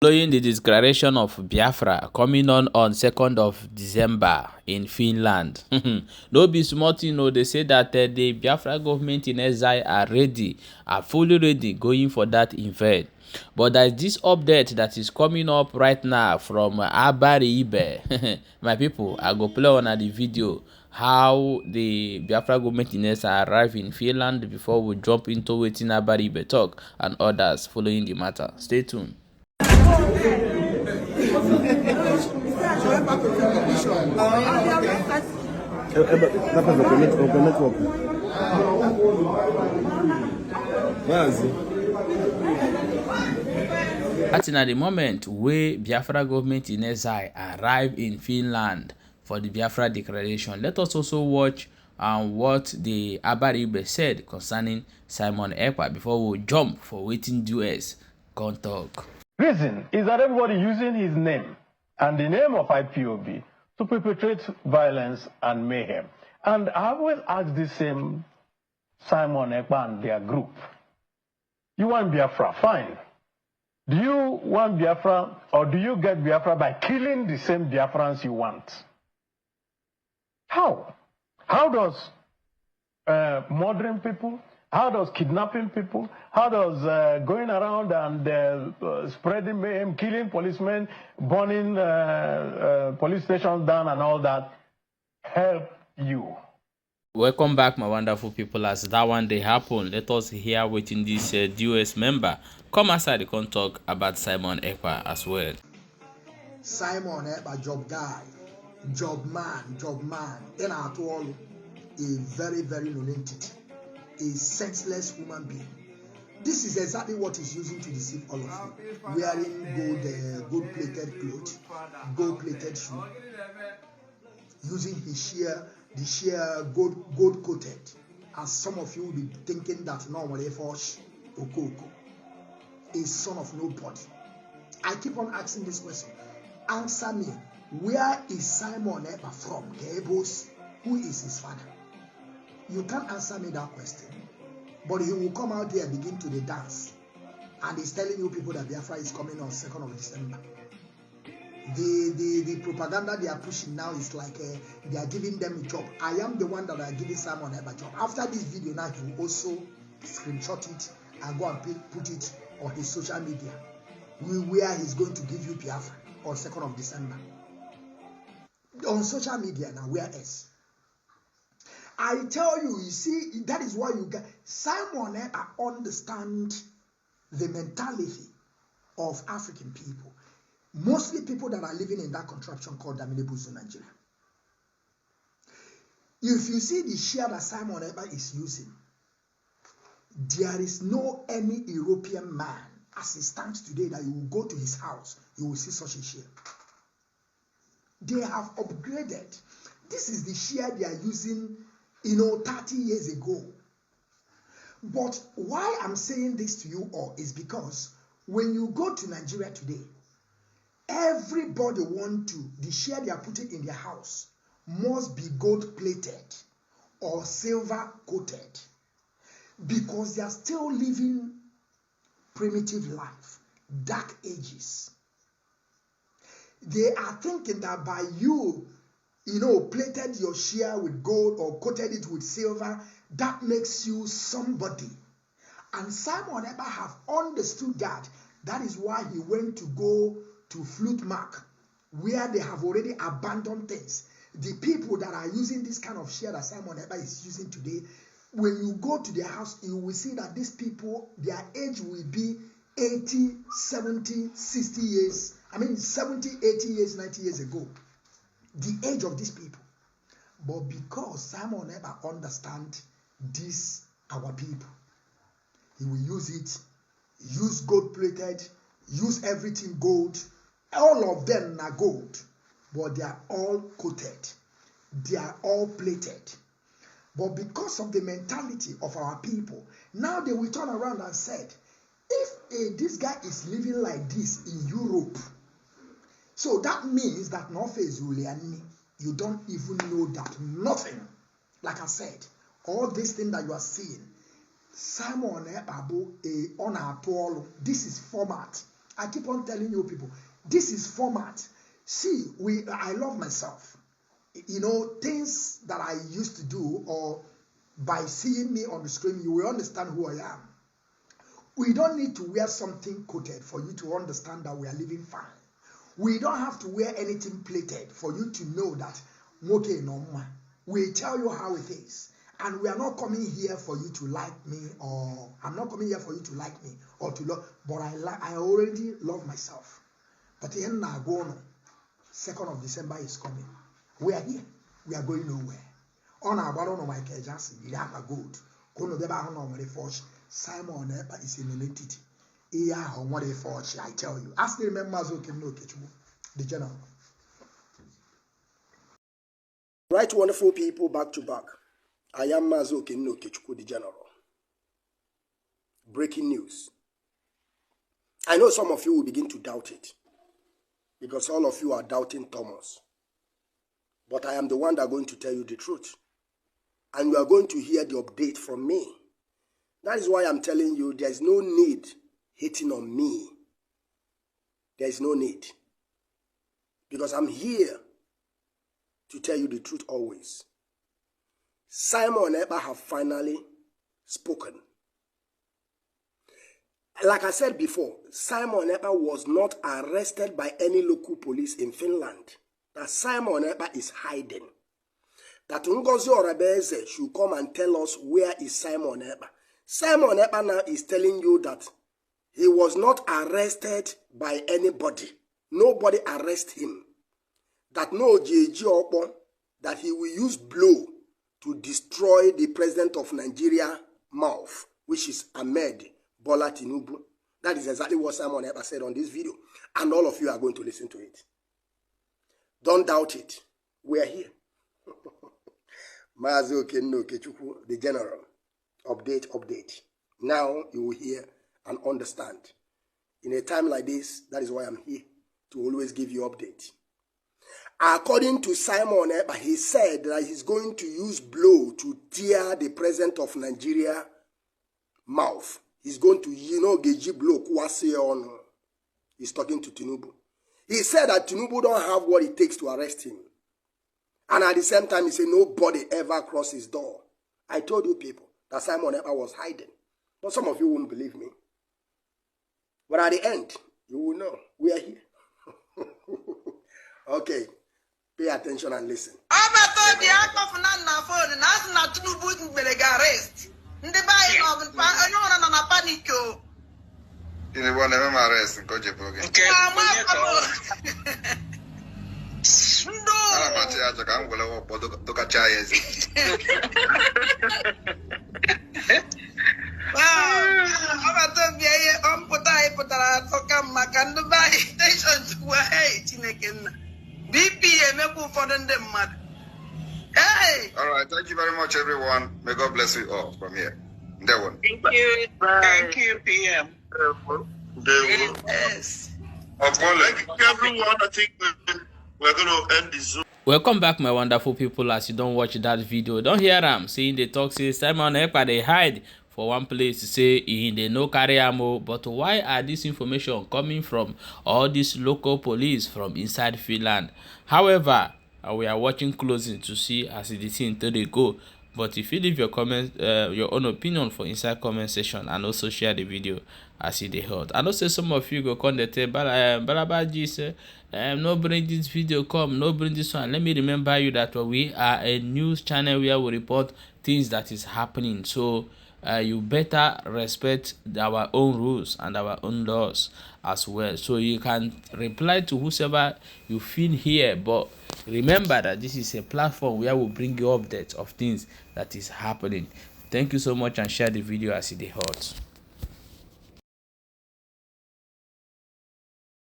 Following the declaration of Biafra coming on 2nd of December in Finland. No be small thing o, they say that the Biafra government in exile are fully ready going for that event. But there is this update that is coming up right now from Abaribe. My people, I go play on the video how the Biafra government in exile arrive in Finland before we jump into wetin Abaribe talk and others following the matter. Stay tuned. At the moment wey Biafra government in exile arrive in Finland for the Biafra declaration, let us also watch what the Abaribe said concerning Simon Ekpa before we jump for wetin US come talk. Reason is that everybody using his name and the name of IPOB to perpetrate violence and mayhem. And I always ask the same Simon Ekpa and their group. You want Biafra? Fine. Do you want Biafra, or do you get Biafra by killing the same Biafrans you want? How? How does murdering people, how does kidnapping people, how does going around and spreading mayhem, killing policemen, burning police stations down and all that help you? Welcome back, my wonderful people. As that one day happen, let us hear wetin this US member come outside the con talk about Simon Ekpa as well. Simon Ekpa, job guy, job man, in at all, a very, very non-entity, a senseless human being. This is exactly what he's using to deceive all of you. Wearing gold-plated clothes, gold-plated shoe, using the sheer gold coated, as some of you will be thinking that no one Okoko, a son of nobody. I keep on asking this question. Answer me. Where is Simon Ekpa from? Gables, who is his father? You can't answer me that question. But he will come out there and begin to dance. And he's telling you people that Biafra is coming on 2nd of December. The propaganda they are pushing now is like they are giving them a job. I am the one that are giving Simon Ekpa a job. After this video now, he will also screenshot it and go and put it on his social media. Where he's going to give you Biafra on 2nd of December. On social media now, where else? I tell you, you see, that is why you get Simon Ekpa understand the mentality of African people. Mostly people that are living in that contraption called Damilebuzu, Nigeria. If you see the share that Simon Ekpa is using, there is no any European man as he stands today that you will go to his house, you will see such a share. They have upgraded. This is the share they are using, 30 years ago. But why I'm saying this to you all is because when you go to Nigeria today, everybody the share they are putting in their house must be gold plated or silver coated because they are still living primitive life, dark ages. They are thinking that by you, plated your share with gold or coated it with silver, that makes you somebody. And Simon Ekpa have understood that. That is why he went to go to Flute Mark, where they have already abandoned things. The people that are using this kind of share that Simon Ekpa is using today, when you go to their house, you will see that these people, their age will be 80, 70, 60 years. 70, 80 years, 90 years ago. The age of these people. But because Simon Ekpa understands this, our people, he will use it, use gold-plated, use everything gold. All of them are gold, but they are all coated. They are all plated. But because of the mentality of our people, now they will turn around and said, if this guy is living like this in Europe, so that means that North is Juliani. You don't even know that. Nothing. Like I said, all this thing that you are seeing, Simon Ekpa on our Paul, this is format. I keep on telling you people, this is format. See, I love myself. You know, things that I used to do, or by seeing me on the screen, you will understand who I am. We don't need to wear something coated for you to understand that we are living fine. We don't have to wear anything plated for you to know that we tell you how it is. And we are not coming here for you to like me, or I'm not coming here for you to like me or to love, but I already love myself. But the end now go on. 2nd of December is coming. We are here. We are going nowhere. On our bottom of my Jackson, we have a good. Simon Ekpa is in an entity. I tell you. Ask the members who can know the general. Right, wonderful people, back to back. I am Mazoke no Kechukwu, the general. Breaking news. I know some of you will begin to doubt it, because all of you are doubting Thomas. But I am the one that is going to tell you the truth. And you are going to hear the update from me. That is why I'm telling you there is no need hating on me. There is no need. Because I'm here to tell you the truth always. Simon Ekpa have finally spoken. Like I said before, Simon Ekpa was not arrested by any local police in Finland. That Simon Ekpa is hiding. That Ngozi Orebeze should come and tell us where is Simon Ekpa. Simon Ekpa now is telling you that he was not arrested by anybody. Nobody arrested him. That no JG Okpo, that he will use blow to destroy the president of Nigeria mouth, which is Ahmed Bola Tinubu. That is exactly what Simon Ekpa said on this video. And all of you are going to listen to it. Don't doubt it. We are here. Mazoke no Kechukwu, the general. Update. Now you will hear and understand. In a time like this, that is why I'm here, to always give you update. According to Simon Ekpa, he said that he's going to use blow to tear the president of Nigeria mouth. He's going to, geji blow kwase on. He's talking to Tinubu. He said that Tinubu don't have what it takes to arrest him. And at the same time, he said nobody ever crossed his door. I told you people that Simon Ekpa was hiding. But some of you won't believe me. But at the end, you will know. We are here. Okay. Pay attention and listen. All right, thank you very much, everyone. May God bless you all from here. That one. Thank you. Thank you, PM. Yes. Thank you, everyone. I think we're going to end this Zoom. Welcome back, my wonderful people. As you don't watch that video, don't hear them saying the talk say Simon Ekpa they hide for one place to say they no carry ammo. But why are this information coming from all these local police from inside Finland? However, we are watching closely to see as the thing until they go. But if you leave your comment, your own opinion for inside comment section, and also share the video as it heard. I know say some of you go come the tell Balabaji say no bring this video come, no bring this one. Let me remember you that we are a news channel where we report things that is happening. So you better respect our own rules and our own laws as well. So you can reply to whoever you feel here, but remember that this is a platform where we bring you updates of things that is happening. Thank you so much, and share the video as it hurts.